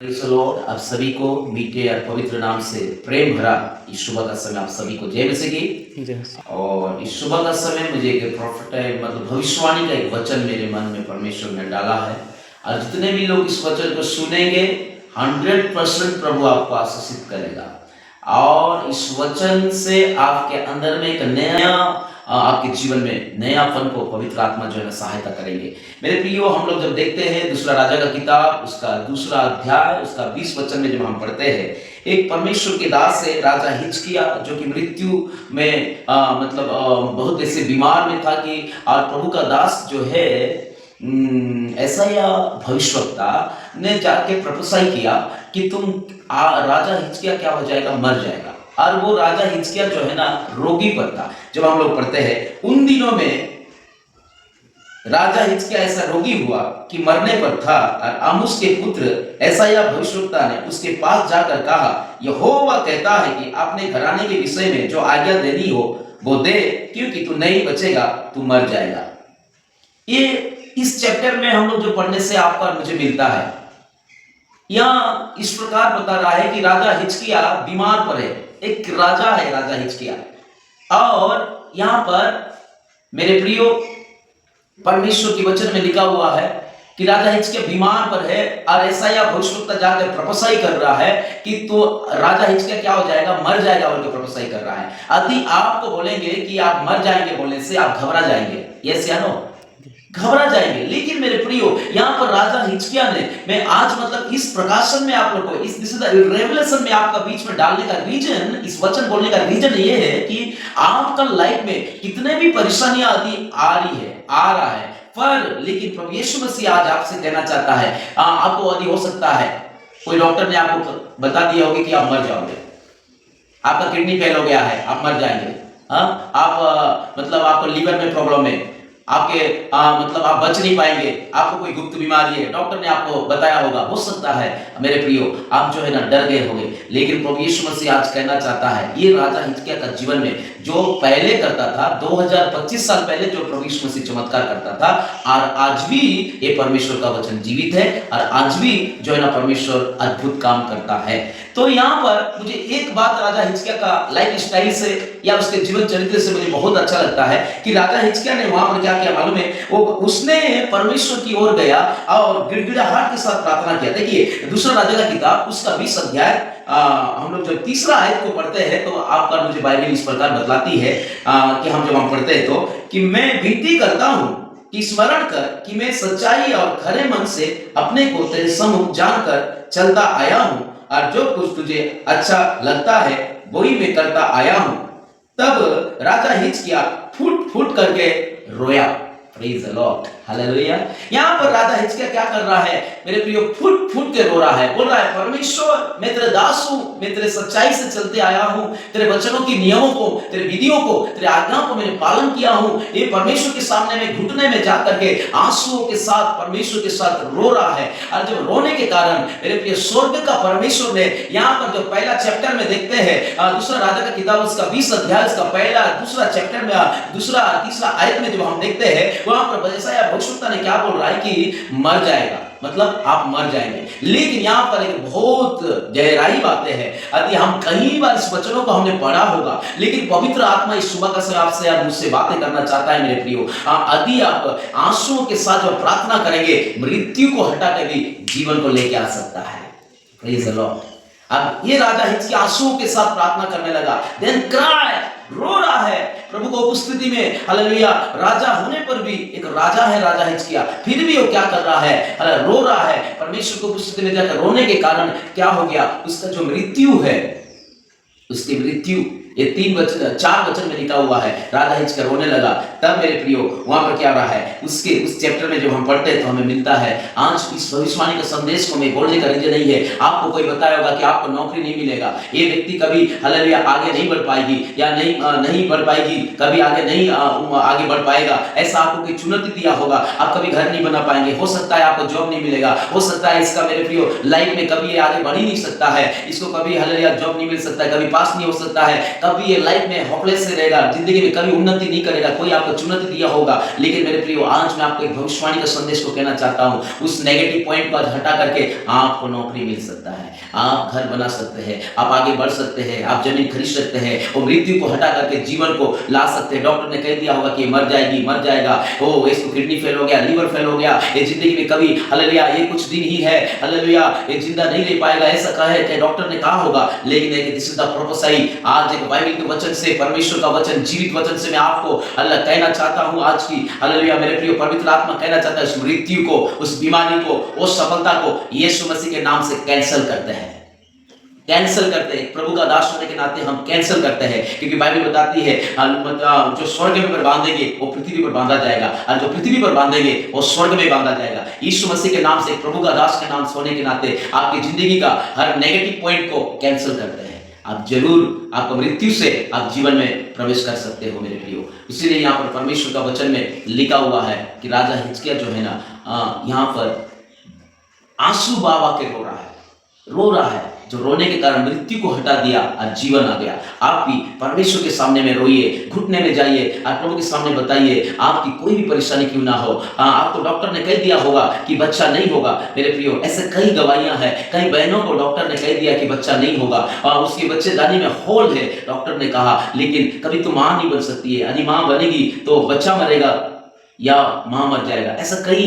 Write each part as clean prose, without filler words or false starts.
Praise the Lord. आप सभी को मीठे और पवित्र नाम से प्रेम भरा इस सुबह का समय आप सभी को जय मसीह की। जय मसीह। और इस सुबह का समय मुझे एक प्रॉफिट है, मतलब भविष्यवाणी का एक वचन मेरे मन में परमेश्वर ने डाला है। और जितने भी लोग इस वचन को सुनेंगे 100% प्रभु आपको आशीषित करेगा। और इस वचन से आपके अंदर में एक नया आपके जीवन में नयापन को पवित्र आत्मा जो है ना सहायता करेंगे। मेरे प्रियो, हम लोग जब देखते हैं दूसरा राजा का किताब उसका दूसरा अध्याय उसका 20 वचन में जब हम पढ़ते हैं, एक परमेश्वर के दास है राजा हिजकिय्याह, जो कि मृत्यु में बहुत ऐसे बीमार में था कि और प्रभु का दास जो है ऐसायाह भविष्यवक्ता ने जाके प्रोफेसाई किया कि राजा हिजकिय्याह क्या हो जाएगा, मर जाएगा। और वो राजा हिजकिय्याह जो है ना रोगी पर था। जब हम लोग पढ़ते हैं उन दिनों में राजा हिजकिय्याह ऐसा रोगी हुआ कि मरने पर था, और आमोस के पुत्र ऐसायाह भविष्यवक्ता ने उसके पास जाकर कहा, यहोवा कहता है कि अपने घराने के विषय में जो आज्ञा देनी हो वो दे, क्योंकि तू नहीं बचेगा, तू मर जाएगा। ये इस चैप्टर में हम लोग जो पढ़ने से आपका मुझे मिलता है, यहाँ इस प्रकार बता रहा है कि राजा हिजकिय्याह बीमार पड़े। एक राजा है राजा हिजकिय्याह, और यहाँ पर मेरे प्रियो परमेश्वर के वचन में लिखा हुआ है कि राजा हिजकिय्याह बीमार पर है, और ऐसायाह भविष्यवक्ता जाकर प्रोफेसाई कर रहा है कि तो राजा हिजकिय्याह क्या हो जाएगा, मर जाएगा, बोलकर प्रोफेसाई कर रहा है। यदि आपको बोलेंगे कि आप मर जाएंगे बोलने से आप घबरा जाएंगे, यस या नो, घबरा जाएंगे। लेकिन मेरे प्रियो, यहाँ पर राजा हिजकिय्याह ने, मैं आज इस प्रकाशन में आप लोग को इस रेवलेशन में आपका बीच में डालने का रीजन, इस वचन बोलने का रीजन ये है कि आपका लाइफ में कितने भी परेशानियां आ रहा है, पर लेकिन प्रभु यीशु मसीह आज आपसे कहना चाहता है, आपको यदि हो सकता है कोई डॉक्टर ने आपको बता दिया होगा कि आप मर जाओगे, आपका किडनी फेल हो गया है, आप मर जाएंगे, आप आपको लीवर में प्रॉब्लम है, आपके आप बच नहीं पाएंगे, आपको कोई गुप्त बीमारी है, डॉक्टर ने आपको बताया होगा। हो सकता है मेरे प्रियो आप जो है ना डर गए होंगे, लेकिन प्रभु यीशु मसीह आज कहना चाहता है, ये राजा हिजकिय्याह का जीवन में जो पहले करता था, 2025 साल पहले जो प्रभु यीशु मसीह चमत्कार करता था, और आज भी ये परमेश्वर का वचन जीवित है, और आज भी जो है ना परमेश्वर अद्भुत काम करता है। तो यहाँ पर मुझे एक बात राजा हिजकिय्याह का लाइफ स्टाइल से या उसके जीवन चरित्र से मुझे बहुत अच्छा लगता है कि राजा हिजकिय्याह ने वहां पर क्या किया मालूम है, वो उसने परमेश्वर की ओर गया और गिड़गिड़ाहट के साथ प्रार्थना किया। देखिए दूसरा राजा का किताब उसका 20 अध्याय हम लोग जब तीसरा आयत को पढ़ते हैं तो आपका मुझे बाइबल इस प्रकार बतलाती है कि जब हम पढ़ते हैं तो कि मैं विनती करता हूं कि स्मरण कर कि मैं सच्चाई और खरे मन से अपने को तेरे सम्मुख जानकर चलता आया हूं, और जो कुछ तुझे अच्छा लगता है वही मैं करता आया हूं। तब राजा हिजकिय्याह फूट फूट करके रोया। Praise the Lord, hallelujah. यहाँ पर राजा हिजकिय्याह क्या कर रहा है मेरे प्रियो, फूट फूट के रो रहा है, बोल रहा है, परमेश्वर मैं तेरे दास हूं, मैं तेरे सच्चाई से चलते आया हूं, तेरे वचनों की नियमों को, तेरे विधियों को, तेरे आज्ञाओं को मैंने पालन किया हूं। ये परमेश्वर के सामने में घुटने में जा करके आंसुओं के साथ परमेश्वर के साथ रो रहा है। और जब रोने के कारण मेरे प्रिय स्वर्ग का परमेश्वर ने, यहाँ पर जो पहला चैप्टर में देखते हैं दूसरा राजा का किताब उसका 20 अध्याय उसका पहला दूसरा चैप्टर में दूसरा तीसरा आयत में जब हम देखते हैं, वहां पर ऐसायाह भविष्यवक्ता ने क्या बोल रहा है कि मर जाएगा, मतलब आप मर जाएंगे। लेकिन यहाँ पर एक बहुत गहराई बातें हैं। यदि हम कई बार इस वचनों को हमने पढ़ा होगा, लेकिन पवित्र आत्मा इस सुबह का समय आपसे यार मुझसे बातें करना चाहता है मेरे प्रियो। यदि आप आंसुओं के साथ जब प्रार्थना करेंगे, मृत्यु को हटा के भी जीवन को लेके आ सकता है। Praise the Lord. अब ये राजा हिजकिय्याह आंसुओं के साथ प्रार्थना करने लगा, देन क्राई, रो रहा है प्रभु को उपस्थिति में, हालेलुया। राजा होने पर भी एक राजा है राजा हिजकिय्याह, फिर भी वो क्या कर रहा है, रो रहा है। परमेश्वर को उपस्थिति में जाकर रोने के कारण क्या हो गया, उसका जो मृत्यु है, उसकी मृत्यु ये 4 वचन में लिखा हुआ है, राजा हिजकिय्याह रोने लगा। तब मेरे प्रियो वहां पर क्या रहा है, उस चैप्टर में जब हम पढ़ते हैं तो हमें मिलता है, आज इस भविष्यवाणी का संदेश को मैं बोलने का रीजन नहीं है, आपको कोई बताया होगा कि आपको नौकरी नहीं मिलेगा, ये व्यक्ति कभी हालेलुया आगे नहीं बढ़ पाएगी, या नहीं बढ़ पाएगी, कभी आगे नहीं आगे बढ़ पाएगा, ऐसा आपको कोई चुनौती दिया होगा, आप कभी घर नहीं बना पाएंगे, हो सकता है आपको जॉब नहीं मिलेगा, हो सकता है इसका मेरे प्रियो लाइफ में कभी आगे बढ़ ही नहीं सकता है, इसको कभी हालेलुया जॉब नहीं मिल सकता है, कभी पास नहीं हो सकता है, कभी ये लाइफ में होपलेस से रहेगा, जिंदगी में कभी उन्नति नहीं करेगा, कोई आपको चुनौती दिया होगा। लेकिन मेरे प्रियो, आज मैं आपको एक भविष्यवाणी का संदेश को कहना चाहता हूँ। उस नेगेटिव पॉइंट को आज हटा करके आपको नौकरी मिल सकता है, आप घर बना सकते हैं, आप आगे बढ़ सकते हैं, आप जमीन खरीद सकते हैं और मृत्यु को हटा करके जीवन को ला सकते हैं। डॉक्टर ने कह दिया होगा कि मर जाएगी, मर जाएगा, ओ इसको किडनी फेल हो गया, लीवर फेल हो गया, ये जिंदगी में कभी हालेलुया ये कुछ दिन ही है, हालेलुया ये जिंदा नहीं रह पाएगा, ऐसा कहे कि डॉक्टर ने कहा होगा। लेकिन एक दिस इज द प्रोफेसी, आज एक बाइबल के वचन से, परमेश्वर का वचन, जीवित वचन से मैं आपको अल्लाह कहना चाहता हूं आज की, हालेलुया मेरे प्रिय, पवित्र आत्मा कहना चाहता है, उस मृत्यु को, उस बीमारी को, उस सफलता को यीशु मसीह के नाम से कैंसिल करते हैं, कैंसिल करते हैं। प्रभु का दास होने के नाते हम कैंसिल करते हैं, क्योंकि बाइबल बताती है जो स्वर्ग में पर बांधेंगे वो पृथ्वी पर बांधा जाएगा, और जो पृथ्वी पर बांधेंगे वो स्वर्ग में बांधा जाएगा। यीशु मसीह के नाम से, प्रभु का दास के नाम से होने के नाते आपकी जिंदगी का हर नेगेटिव पॉइंट को कैंसिल करते हैं। आप जरूर, आपको मृत्यु से आप जीवन में प्रवेश कर सकते हो मेरे प्रियो। इसीलिए यहाँ पर परमेश्वर का वचन में लिखा हुआ है कि राजा हिजकिय्याह जो है ना, यहाँ पर आंसू बहा के रो रहा है, जो रोने के कारण मृत्यु को हटा दिया और जीवन आ गया। आप भी परमेश्वर के सामने में रोइए, घुटने में जाइए और प्रभु के सामने बताइए, आपकी कोई भी परेशानी क्यों ना हो। आपको डॉक्टर ने कह दिया होगा कि बच्चा नहीं होगा, मेरे प्रियो ऐसे कई गवाहियां हैं, कई बहनों को डॉक्टर ने कह दिया कि बच्चा नहीं होगा, उसके बच्चेदानी में होल है, डॉक्टर ने कहा, लेकिन कभी तो मां नहीं बन सकती है, यदि मां बनेगी तो बच्चा मरेगा या मां मर जाएगा। ऐसा कई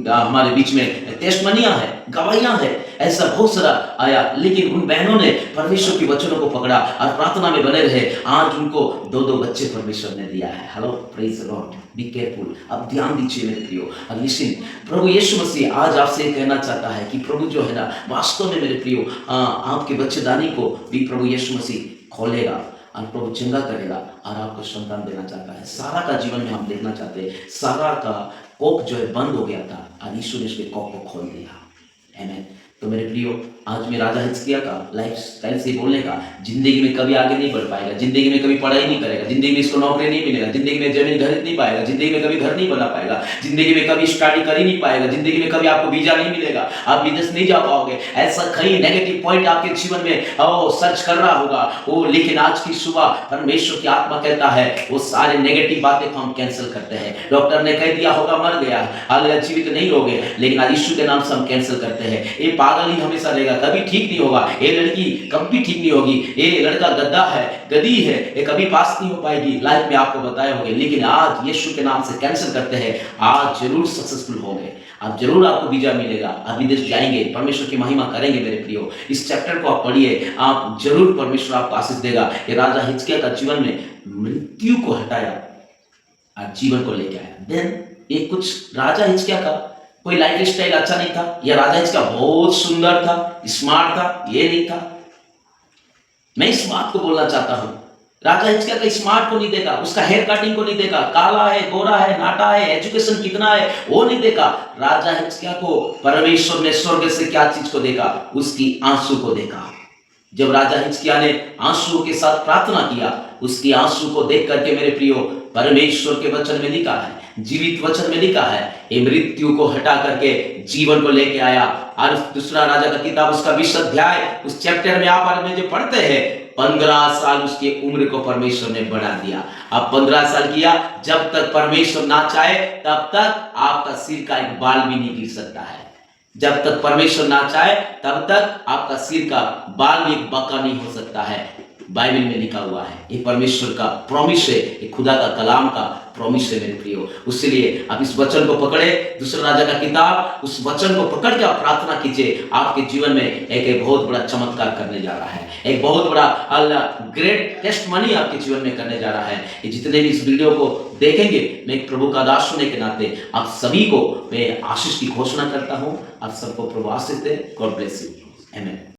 हमारे बीच में टेस्टमनियां है, गवाहियां है, ऐसा बहुत सारा आया। लेकिन उन बहनों ने परमेश्वर के वचनों को पकड़ा और प्रार्थना में बने रहे। आज उनको 2-2 बच्चे परमेश्वर ने दिया है। Hello, praise the Lord, be careful. अब ध्यान दीजिए मेरे प्रियो, अब लिसन, प्रभु यीशु मसीह आज आपसे कहना चाहता है कि प्रभु जो है ना, वास्तव में मेरे प्रियो आपके बच्चेदानी को भी प्रभु यीशु मसीह खोलेगा और प्रभु चंगा करेगा और आपको संतान देना चाहता है। सारा का जीवन में हम देखना चाहते हैं, सारा का कोख जो है बंद हो गया था और यीशु ने उसके कोख को खोल दिया। आमीन। तो मेरे प्रियो, आज मैं राजा हिजकिय्याह का लाइफ स्टाइल से बोलने का, जिंदगी में कभी आगे नहीं बढ़ पाएगा, जिंदगी में कभी पढ़ाई नहीं करेगा, जिंदगी में इसको नौकरी नहीं मिलेगा, जिंदगी में जमीन खरीद नहीं पाएगा, जिंदगी में कभी घर नहीं बना पाएगा, जिंदगी में कभी स्टडी कर ही नहीं पाएगा, जिंदगी में कभी आपको वीजा नहीं मिलेगा, आप विदेश नहीं जा पाओगे। ऐसा कई नेगेटिव पॉइंट आपके जीवन में सर्च कर रहा होगा लेकिन आज की सुबह परमेश्वर की आत्मा कहता है वो सारे नेगेटिव बातें को हम कैंसिल करते हैं। डॉक्टर ने कह दिया होगा मर गया, हाल जीवित नहीं रहोगे, लेकिन आज यीशु के नाम से हम कैंसिल करते हैं। ये पागल ही हमेशा रहेगा, कभी ठीक नहीं होगा, ये लड़की कभी ठीक नहीं होगी, ये लड़का गद्दा है, गधी है, ये कभी पास नहीं हो पाएगी, लाइफ में आपको बताए होंगे। लेकिन आज यीशु के नाम से कैंसिल करते हैं, आज जरूर सक्सेसफुल होंगे, आप जरूर, आपको वीजा मिलेगा, आप विदेश जाएंगे, परमेश्वर की महिमा करेंगे मेरे प्रियो। इस चैप्टर को आप पढ़िए, आप जरूर, परमेश्वर आपको आशीष देगा। ये राजा हिजकिय्याह का जीवन में मृत्यु को हटाया और जीवन को लेके आया। देन ये कुछ राजा हिजकिय्याह का कोई लाइफ स्टाइल अच्छा नहीं था, या राजा हिजकिय्याह बहुत सुंदर था, स्मार्ट था, ये नहीं था। मैं इस बात को बोलना चाहता हूं, राजा हिजकिय्याह का स्मार्ट को नहीं देखा, उसका हेयर कटिंग को नहीं देखा, काला है, गोरा है, नाटा है, एजुकेशन कितना है वो नहीं देखा। राजा हिजकिय्याह को परमेश्वर ने स्वर्ग से क्या चीज को देखा, उसकी आंसू को देखा। जब राजा हिजकिय्याह ने आंसू के साथ प्रार्थना किया, उसकी आंसू को देख करके मेरे प्रियो, परमेश्वर के वचन में लिखा है, जीवित वचन में लिखा है, ये मृत्यु को हटा करके जीवन को लेके आया। और दूसरा राजा का किताब, उसका 20 अध्याय, उस चैप्टर में आप जो पढ़ते हैं, 15 साल उसकी उम्र को परमेश्वर ने बढ़ा दिया। अब 15 साल किया, जब तक परमेश्वर ना चाहे तब तक आपका सिर का एक बाल भी नहीं गिर सकता है। जब तक परमेश्वर ना चाहे तब तक आपका सिर का बाल भी एक बका नहीं हो सकता है। बाइबल में लिखा हुआ है, ये परमेश्वर का प्रॉमिस है, ये खुदा का कलाम का प्रॉमिस है मेरे प्रियो। इसलिए आप इस वचन को पकड़े, दूसरा राजा का किताब, उस वचन को पकड़ के आप प्रार्थना कीजिए। आपके जीवन में एक बहुत बड़ा चमत्कार करने जा रहा है, एक बहुत बड़ा ग्रेट टेस्टमनी आपके जीवन में करने जा रहा है। ये जितने भी इस वीडियो को देखेंगे, मैं एक प्रभु का दास होने के नाते आप सभी को मैं आशीष की घोषणा करता हूँ। आप सबको प्रभु आशीष दे। God bless you. आमीन।